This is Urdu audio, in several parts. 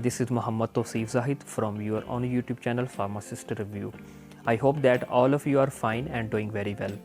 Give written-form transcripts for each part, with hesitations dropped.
This is Muhammad Tawseef Zahid from your own YouTube channel Pharmacist Review. I hope that all of you are fine and doing very well.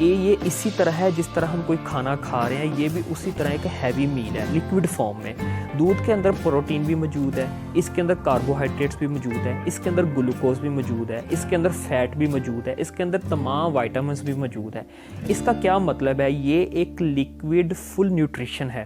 یہ اسی طرح ہے جس طرح ہم کوئی کھانا کھا رہے ہیں، یہ بھی اسی طرح ایک ہیوی میل ہے لیکوڈ فارم میں۔ دودھ کے اندر پروٹین بھی موجود ہے، اس کے اندر کاربوہائیڈریٹس بھی موجود ہیں، اس کے اندر گلوکوز بھی موجود ہے، اس کے اندر فیٹ بھی موجود ہے، اس کے اندر تمام وائٹامنس بھی موجود ہے۔ اس کا کیا مطلب ہے؟ یہ ایک لیکوڈ فل نیوٹریشن ہے۔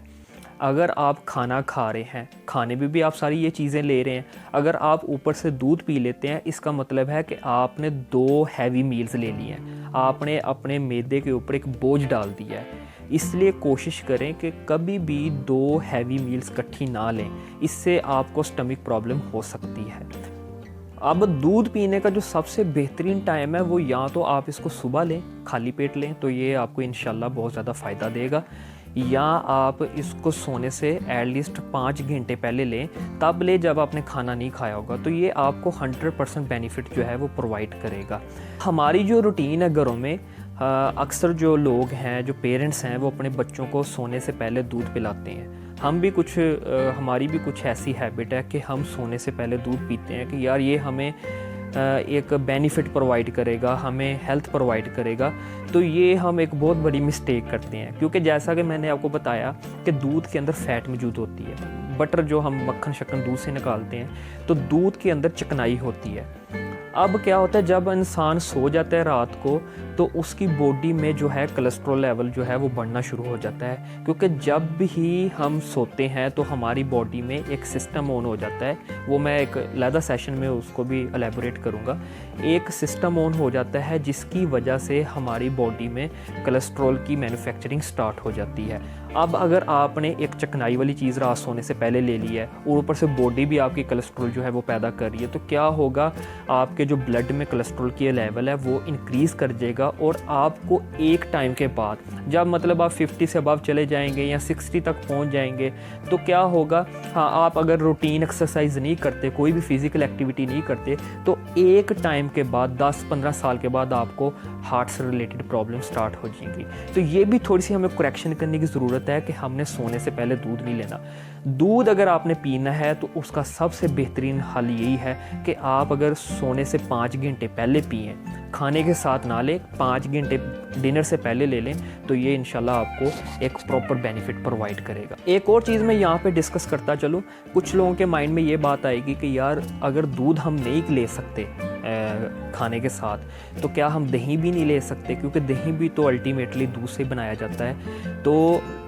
اگر آپ کھانا کھا رہے ہیں، کھانے میں بھی آپ ساری یہ چیزیں لے رہے ہیں، اگر آپ اوپر سے دودھ پی لیتے ہیں، اس کا مطلب ہے کہ آپ نے 2 ہیوی میلز لے لی ہیں، آپ نے اپنے معدے کے اوپر ایک بوجھ ڈال دیا ہے۔ اس لیے کوشش کریں کہ کبھی بھی 2 ہیوی میلز کٹھی نہ لیں، اس سے آپ کو سٹمک پرابلم ہو سکتی ہے۔ اب دودھ پینے کا جو سب سے بہترین ٹائم ہے وہ یا تو آپ اس کو صبح لیں، خالی پیٹ لیں تو یہ آپ کو انشاءاللہ بہت زیادہ فائدہ دے گا، یا آپ اس کو سونے سے ایٹ لیسٹ 5 گھنٹے پہلے لیں، تب لیں جب آپ نے کھانا نہیں کھایا ہوگا، تو یہ آپ کو 100% بینیفٹ جو ہے وہ پرووائڈ کرے گا۔ ہماری جو روٹین ہے گھروں میں، اکثر جو لوگ ہیں، جو پیرنٹس ہیں، وہ اپنے بچوں کو سونے سے پہلے دودھ پلاتے ہیں۔ ہم بھی ہماری بھی کچھ ایسی ہیبٹ ہے کہ ہم سونے سے پہلے دودھ پیتے ہیں کہ یار یہ ہمیں ایک بینیفٹ پرووائڈ کرے گا، ہمیں ہیلتھ پرووائڈ کرے گا، تو یہ ہم ایک بہت بڑی مسٹیک کرتے ہیں، کیونکہ جیسا کہ میں نے آپ کو بتایا کہ دودھ کے اندر فیٹ موجود ہوتی ہے، بٹر جو ہم مکھن شکن دودھ سے نکالتے ہیں، تو دودھ کے اندر چکنائی ہوتی ہے۔ اب کیا ہوتا ہے، جب انسان سو جاتا ہے رات کو تو اس کی باڈی میں جو ہے کولیسٹرول لیول جو ہے وہ بڑھنا شروع ہو جاتا ہے، کیونکہ جب بھی ہم سوتے ہیں تو ہماری باڈی میں ایک سسٹم آن ہو جاتا ہے، وہ میں ایک علیحدہ سیشن میں اس کو بھی الیبوریٹ کروں گا۔ ایک سسٹم آن ہو جاتا ہے جس کی وجہ سے ہماری باڈی میں کولیسٹرول کی مینوفیکچرنگ سٹارٹ ہو جاتی ہے۔ اب اگر آپ نے ایک چکنائی والی چیز رات سونے سے پہلے لے لی ہے اور اوپر سے باڈی بھی آپ کی کولیسٹرول جو ہے وہ پیدا کر رہی ہے، تو کیا ہوگا، آپ کے جو بلڈ میں کولیسٹرول کی لیول ہے وہ انکریز کر جائے گا، اور آپ کو ایک ٹائم کے بعد جب مطلب آپ 50 سے ابو چلے جائیں گے یا 60 تک پہنچ جائیں گے، تو کیا ہوگا، ہاں آپ اگر روٹین ایکسرسائز نہیں کرتے، کوئی بھی فزیکل ایکٹیویٹی نہیں کرتے، تو ایک ٹائم کے بعد 10-15 سال کے بعد آپ کو ہارٹ سے ریلیٹڈ پرابلم سٹارٹ ہو جائیں گی۔ تو یہ بھی تھوڑی سی ہمیں کریکشن کرنے کی ضرورت ہے کہ ہم نے سونے سے پہلے دودھ نہیں لینا۔ دودھ اگر آپ نے پینا ہے تو اس کا سب سے بہترین حل یہی ہے کہ آپ اگر سونے سے 5 گھنٹے پہلے پئیں، کھانے کے ساتھ نہ لیں، 5 گھنٹے ڈنر سے پہلے لے لیں، تو یہ انشاءاللہ آپ کو ایک پراپر بینیفٹ پرووائڈ کرے گا۔ ایک اور چیز میں یہاں پہ ڈسکس کرتا چلوں، کچھ لوگوں کے مائنڈ میں یہ بات آئے گی کہ یار اگر دودھ ہم نہیں لے سکتے کھانے کے ساتھ، تو کیا ہم دہی بھی نہیں لے سکتے؟ کیونکہ دہی بھی تو الٹیمیٹلی دودھ سے بنایا جاتا ہے۔ تو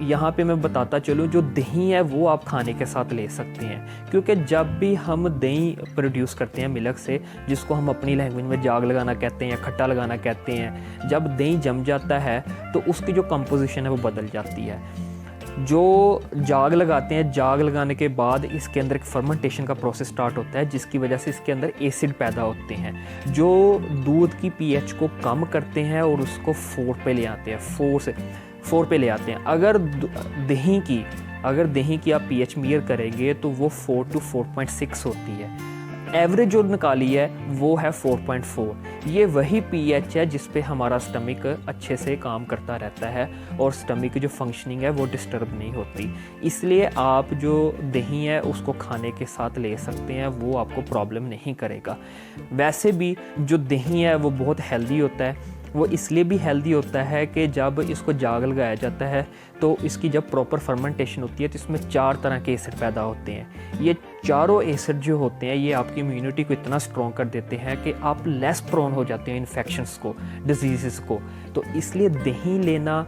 یہاں پہ میں بتاتا چلوں، جو دہی ہے وہ آپ کھانے کے ساتھ لے سکتے ہیں، کیونکہ جب بھی ہم دہی پروڈیوس کرتے ہیں ملک سے، جس کو ہم اپنی لینگویج میں جاگ لگانا کہتے ہیں یا کھٹا لگانا کہتے ہیں، جب دہی جم جاتا ہے تو اس کی جو کمپوزیشن ہے وہ بدل جاتی ہے۔ جو جاگ لگاتے ہیں، جاگ لگانے کے بعد اس کے اندر ایک فرمنٹیشن کا پروسیس سٹارٹ ہوتا ہے، جس کی وجہ سے اس کے اندر ایسڈ پیدا ہوتے ہیں جو دودھ کی پی ایچ کو کم کرتے ہیں اور اس کو 4 پہ لے آتے ہیں، 4 پہ لے آتے ہیں۔ اگر دہی کی آپ پی ایچ میئر کریں گے تو وہ 4 to 4.6 ہوتی ہے، ایوریج جو نکالی ہے وہ ہے 4.4۔ یہ وہی پی ایچ ہے جس پہ ہمارا سٹمک اچھے سے کام کرتا رہتا ہے اور سٹمک کی جو فنکشننگ ہے وہ ڈسٹرب نہیں ہوتی۔ اس لیے آپ جو دہی ہے اس کو کھانے کے ساتھ لے سکتے ہیں، وہ آپ کو پرابلم نہیں کرے گا۔ ویسے بھی جو دہی ہے وہ بہت ہیلدی ہوتا ہے، وہ اس لیے بھی ہیلدی ہوتا ہے کہ جب اس کو جاگ لگایا جاتا ہے تو اس کی جب پراپر فرمنٹیشن ہوتی ہے تو اس میں 4 طرح کے ایسڈ پیدا ہوتے ہیں۔ یہ چاروں ایسڈ جو ہوتے ہیں یہ آپ کی امیونٹی کو اتنا سٹرونگ کر دیتے ہیں کہ آپ لیس پرون ہو جاتے ہیں انفیکشنز کو، ڈیزیزز کو۔ تو اس لیے دہی لینا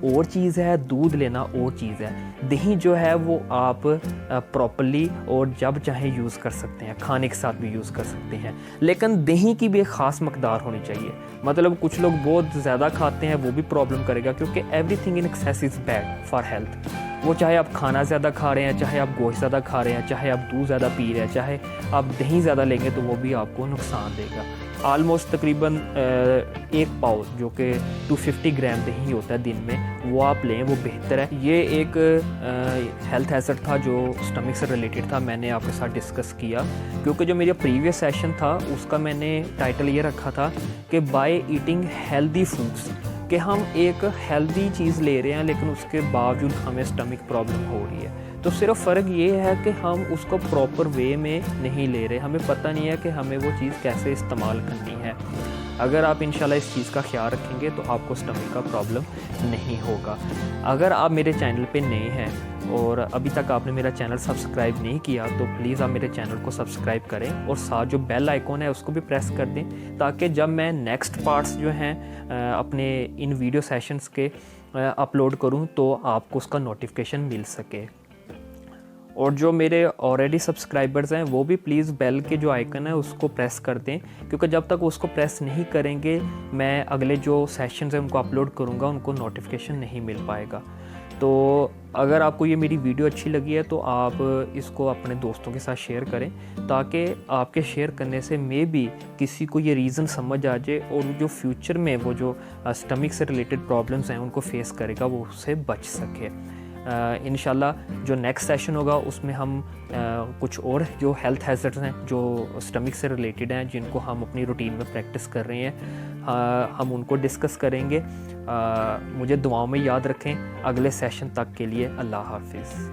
اور چیز ہے، دودھ لینا اور چیز ہے۔ دہی جو ہے وہ آپ پراپرلی اور جب چاہیں یوز کر سکتے ہیں، کھانے کے ساتھ بھی یوز کر سکتے ہیں، لیکن دہی کی بھی ایک خاص مقدار ہونی چاہیے۔ مطلب کچھ لوگ بہت زیادہ کھاتے ہیں، وہ بھی پرابلم کرے گا، کیونکہ every thing in access is bad for health. وہ چاہے آپ کھانا زیادہ کھا رہے ہیں، چاہے آپ گوشت زیادہ کھا رہے ہیں، چاہے آپ دودھ زیادہ پی رہے ہیں، چاہے آپ دہی زیادہ لیں گے، تو وہ بھی آپ کو نقصان دے گا۔ آلموسٹ تقریباً 1 پاؤ جو کہ 250 گرام دہی ہوتا ہے دن میں، وہ آپ لیں، وہ بہتر ہے۔ یہ ایک ہیلتھ ہیزرڈ تھا جو سٹمک سے ریلیٹڈ تھا، میں نے آپ کے ساتھ ڈسکس کیا، کیونکہ جو میرا پریویس سیشن تھا اس کا میں نے ٹائٹل یہ رکھا تھا کہ بائی ایٹنگ ہیلدی فوڈس، کہ ہم ایک ہیلدی چیز لے رہے ہیں لیکن اس کے باوجود ہمیں سٹمک پرابلم ہو رہی ہے۔ تو تو صرف فرق یہ ہے کہ ہم اس کو پراپر وے میں نہیں لے رہے، ہمیں پتہ نہیں ہے کہ ہمیں وہ چیز کیسے استعمال کرنی ہے۔ اگر آپ انشاءاللہ اس چیز کا خیال رکھیں گے تو آپ کو اسٹمک کا پرابلم نہیں ہوگا۔ اگر آپ میرے چینل پہ نئے ہیں اور ابھی تک آپ نے میرا چینل سبسکرائب نہیں کیا تو پلیز آپ میرے چینل کو سبسکرائب کریں اور ساتھ جو بیل آئیکن ہے اس کو بھی پریس کر دیں، تاکہ جب میں نیکسٹ پارٹس جو ہیں اپنے ان ویڈیو سیشنز کے اپلوڈ کروں تو آپ کو اس کا نوٹیفیکیشن مل سکے۔ اور جو میرے آلریڈی سبسکرائبرز ہیں وہ بھی پلیز بیل کے جو آئیکن ہے اس کو پریس کر دیں، کیونکہ جب تک اس کو پریس نہیں کریں گے میں اگلے جو سیشنز ہیں ان کو اپلوڈ کروں گا ان کو نوٹیفیکیشن نہیں مل پائے گا۔ تو اگر آپ کو یہ میری ویڈیو اچھی لگی ہے تو آپ اس کو اپنے دوستوں کے ساتھ شیئر کریں، تاکہ آپ کے شیئر کرنے سے میں بھی کسی کو یہ ریزن سمجھ آ جائے اور جو فیوچر میں وہ جو اسٹمک سے ریلیٹڈ پرابلمس ہیں ان کو فیس کرے گا وہ اس سے بچ سکے۔ انشاءاللہ جو نیکسٹ سیشن ہوگا اس میں ہم کچھ اور جو ہیلتھ ہیزرڈز ہیں جو اسٹمک سے ریلیٹڈ ہیں جن کو ہم اپنی روٹین میں پریکٹس کر رہے ہیں ہم ان کو ڈسکس کریں گے۔ مجھے دعاؤں میں یاد رکھیں۔ اگلے سیشن تک کے لیے اللہ حافظ۔